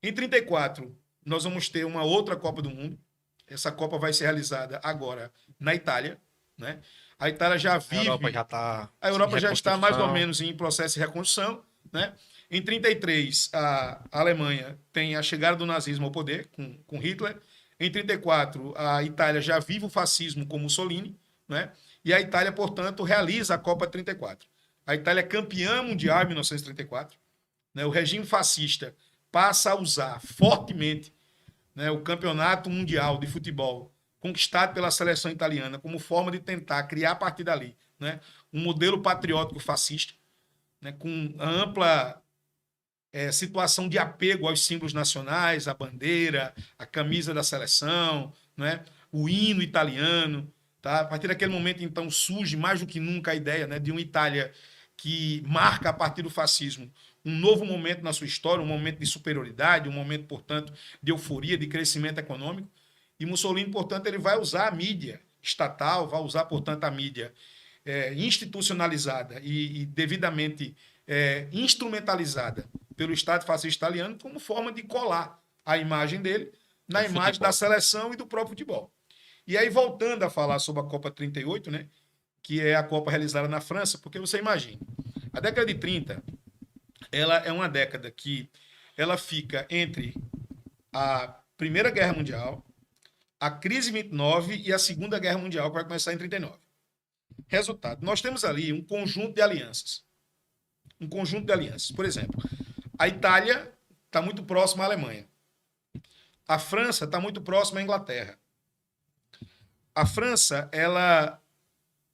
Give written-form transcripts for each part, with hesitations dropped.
Em 34, nós vamos ter uma outra Copa do Mundo. Essa Copa vai ser realizada agora na Itália, né? A Itália já A Europa vive, já está a em Europa já está mais ou reconstrução. menos em processo de reconstrução, né? Em 33, a Alemanha tem a chegada do nazismo ao poder com Hitler. Em 34, a Itália já vive o fascismo com Mussolini, né? E a Itália, portanto, realiza a Copa 34. A Itália é campeã mundial em 1934, né? O regime fascista passa a usar fortemente, né, o campeonato mundial de futebol conquistado pela seleção italiana como forma de tentar criar a partir dali, né, um modelo patriótico fascista, né, com ampla situação de apego aos símbolos nacionais, a bandeira, a camisa da seleção, né, o hino italiano. Tá? A partir daquele momento, então, surge mais do que nunca a ideia, né, de uma Itália que marca, a partir do fascismo, um novo momento na sua história, um momento de superioridade, um momento, portanto, de euforia, de crescimento econômico. E Mussolini, portanto, ele vai usar a mídia estatal, vai usar, portanto, a mídia institucionalizada e devidamente instrumentalizada pelo Estado fascista italiano como forma de colar a imagem dele na imagem da seleção e do próprio futebol. E aí, voltando a falar sobre a Copa 38, né, que é a Copa realizada na França, porque você imagina, a década de 30, ela é uma década que ela fica entre a Primeira Guerra Mundial, a crise 29 e a Segunda Guerra Mundial, que vai começar em 39. Resultado, nós temos ali um conjunto de alianças. Um conjunto de alianças. Por exemplo, a Itália está muito próxima à Alemanha. A França está muito próxima à Inglaterra. A França, ela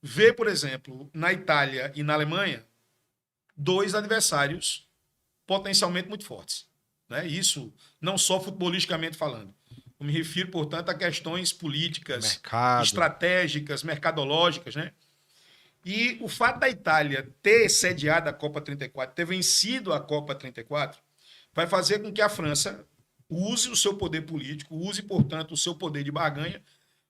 vê, por exemplo, na Itália e na Alemanha, dois adversários potencialmente muito fortes. Né? Isso não só futebolisticamente falando. Eu me refiro, portanto, a questões políticas, Mercado. estratégicas, mercadológicas, né? E o fato da Itália ter sediado a Copa 34, ter vencido a Copa 34, vai fazer com que a França use o seu poder político, use, portanto, o seu poder de barganha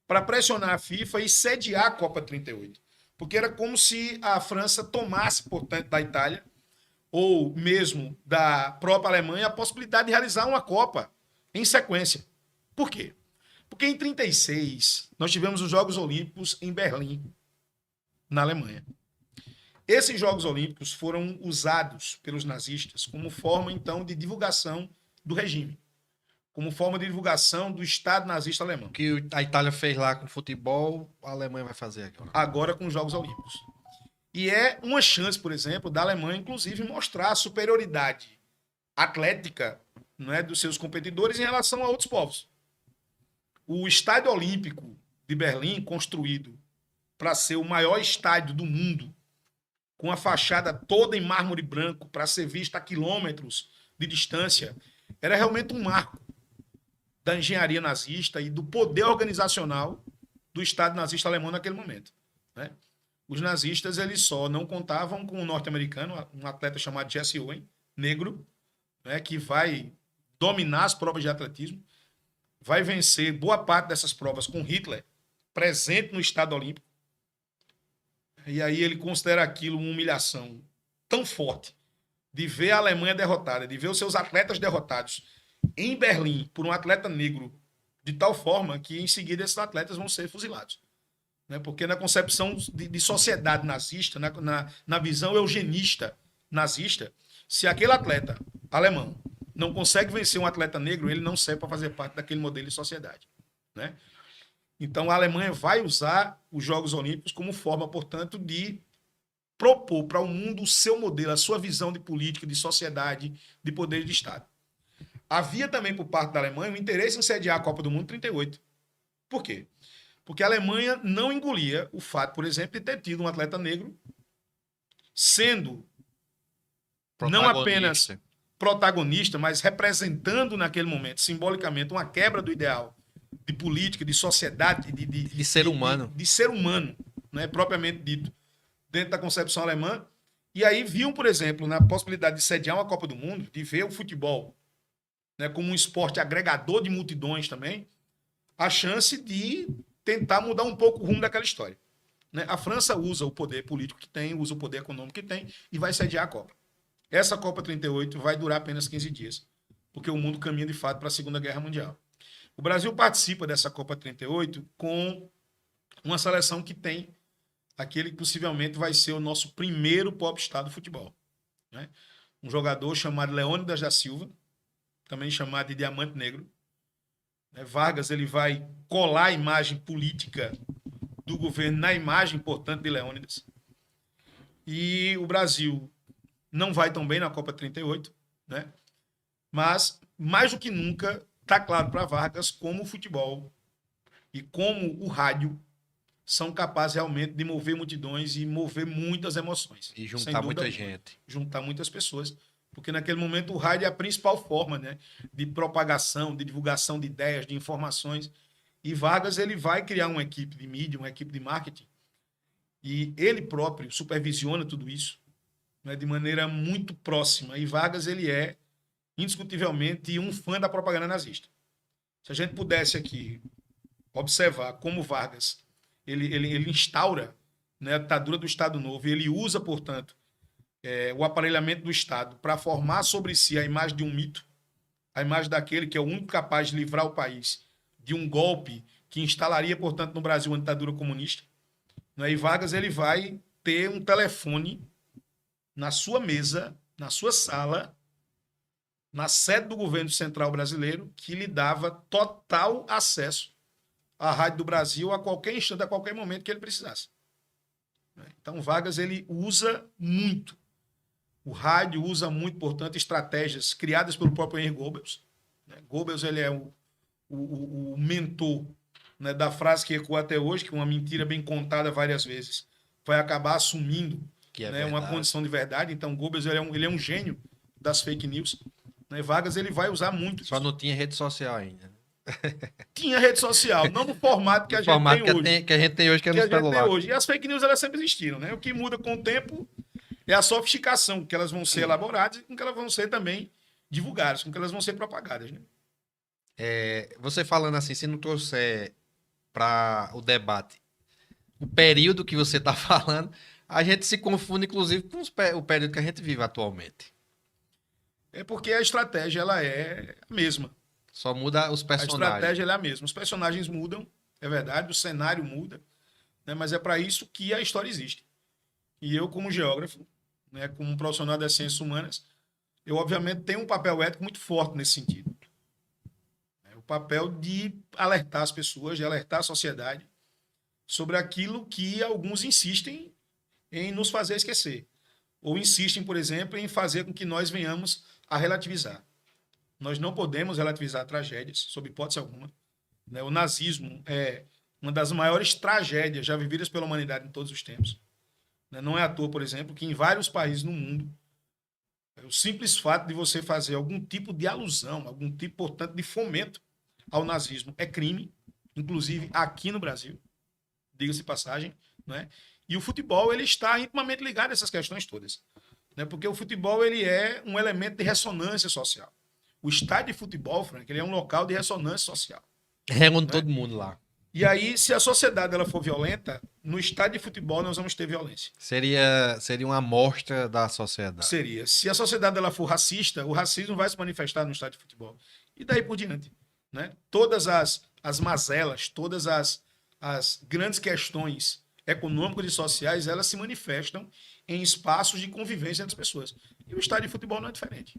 para pressionar a FIFA e sediar a Copa 38. Porque era como se a França tomasse, portanto, da Itália, ou mesmo da própria Alemanha, a possibilidade de realizar uma Copa em sequência. Por quê? Porque em 36 nós tivemos os Jogos Olímpicos em Berlim, na Alemanha. Esses Jogos Olímpicos foram usados pelos nazistas como forma, então, de divulgação do regime, como forma de divulgação do Estado nazista alemão. O que a Itália fez lá com futebol, a Alemanha vai fazer agora. Agora com os Jogos Olímpicos. E é uma chance, por exemplo, da Alemanha, inclusive, mostrar a superioridade atlética, não é, dos seus competidores em relação a outros povos. O Estádio Olímpico de Berlim, construído para ser o maior estádio do mundo, com a fachada toda em mármore branco, para ser vista a quilômetros de distância, era realmente um marco da engenharia nazista e do poder organizacional do Estado nazista alemão naquele momento. Né? Os nazistas eles só não contavam com um norte-americano, um atleta chamado Jesse Owens, negro, né, que vai dominar as provas de atletismo, vai vencer boa parte dessas provas com Hitler presente no Estado Olímpico. E aí ele considera aquilo uma humilhação tão forte de ver a Alemanha derrotada, de ver os seus atletas derrotados em Berlim por um atleta negro, de tal forma que em seguida esses atletas vão ser fuzilados. Né? Porque na concepção de sociedade nazista, na visão eugenista nazista, se aquele atleta alemão não consegue vencer um atleta negro, ele não serve para fazer parte daquele modelo de sociedade. Né? Então a Alemanha vai usar os Jogos Olímpicos como forma, portanto, de propor para o mundo o seu modelo, a sua visão de política, de sociedade, de poder de Estado. Havia também por parte da Alemanha um interesse em sediar a Copa do Mundo em 38. Por quê? Porque a Alemanha não engolia o fato, por exemplo, de ter tido um atleta negro sendo não apenas protagonista, mas representando naquele momento, simbolicamente, uma quebra do ideal de política, de sociedade, de ser humano. De ser humano, né, propriamente dito, dentro da concepção alemã. E aí viam, por exemplo, na possibilidade de sediar uma Copa do Mundo, de ver o futebol, né, como um esporte agregador de multidões também, a chance de tentar mudar um pouco o rumo daquela história. Né? A França usa o poder político que tem, usa o poder econômico que tem e vai sediar a Copa. Essa Copa 38 vai durar apenas 15 dias. porque o mundo caminha de fato para a Segunda Guerra Mundial. O Brasil participa dessa Copa 38 com uma seleção que tem aquele que possivelmente vai ser o nosso primeiro popstar do futebol, né? Um jogador chamado Leônidas da Silva, também chamado de Diamante Negro, né? Vargas ele vai colar a imagem política do governo na imagem importante de Leônidas. E o Brasil não vai tão bem na Copa 38, né? Mas, mais do que nunca, está claro para Vargas como o futebol e como o rádio são capazes realmente de mover multidões e mover muitas emoções. E juntar muita gente. Juntar muitas pessoas. Porque naquele momento o rádio é a principal forma, né, de propagação, de divulgação de ideias, de informações. E Vargas ele vai criar uma equipe de mídia, uma equipe de marketing. E ele próprio supervisiona tudo isso, né, de maneira muito próxima. E Vargas ele é indiscutivelmente um fã da propaganda nazista. Se a gente pudesse aqui observar como Vargas ele instaura, né, a ditadura do Estado Novo e ele usa, portanto, o aparelhamento do Estado para formar sobre si a imagem de um mito, a imagem daquele que é o único capaz de livrar o país de um golpe que instalaria, portanto, no Brasil uma ditadura comunista. Né? E Vargas ele vai ter um telefone na sua mesa, na sua sala, na sede do governo central brasileiro, que lhe dava total acesso à Rádio do Brasil a qualquer instante, a qualquer momento que ele precisasse. Então, Vargas ele usa muito. O rádio usa muito, portanto, estratégias criadas pelo próprio Henry Goebbels. Goebbels ele é o mentor, né, da frase que ecoa até hoje, que uma mentira bem contada várias vezes vai acabar assumindo, que é, né, uma condição de verdade. Então, Goebbels ele é um gênio das fake news. Né? Vargas ele vai usar muito. Só não tinha rede social ainda. Tinha rede social, não no formato que a gente tem hoje. Que a gente tem hoje, que é no celular. E as fake news elas sempre existiram, né? O que muda com o tempo é a sofisticação que elas vão ser elaboradas e com que elas vão ser também divulgadas, com que elas vão ser propagadas, né? Você falando assim, se não trouxer para o debate o período que você está falando, a gente se confunde, inclusive, com o período que a gente vive atualmente. É porque a estratégia ela é a mesma. Só muda os personagens. A estratégia ela é a mesma. Os personagens mudam, é verdade, o cenário muda, né? Mas é para isso que a história existe. E eu, como geógrafo, né, como um profissional das ciências humanas, eu, obviamente, tenho um papel ético muito forte nesse sentido. O papel de alertar as pessoas, de alertar a sociedade sobre aquilo que alguns insistem em nos fazer esquecer. Ou insistem, por exemplo, em fazer com que nós venhamos a relativizar. Nós não podemos relativizar tragédias, sob hipótese alguma. O nazismo é uma das maiores tragédias já vividas pela humanidade em todos os tempos. Não é à toa, por exemplo, que em vários países no mundo, o simples fato de você fazer algum tipo de alusão, algum tipo, portanto, de fomento ao nazismo é crime, inclusive aqui no Brasil, diga-se de passagem, né? E o futebol ele está intimamente ligado a essas questões todas, né? Porque o futebol ele é um elemento de ressonância social. O estádio de futebol, Frank, ele é um local de ressonância social. Reúne todo mundo lá. E aí, se a sociedade ela for violenta, no estádio de futebol nós vamos ter violência. Seria uma amostra da sociedade. Seria. Se a sociedade ela for racista, o racismo vai se manifestar no estádio de futebol. E daí por diante. Né? Todas as mazelas, todas as grandes questões econômicas e sociais, elas se manifestam em espaços de convivência entre as pessoas. E o estádio de futebol não é diferente.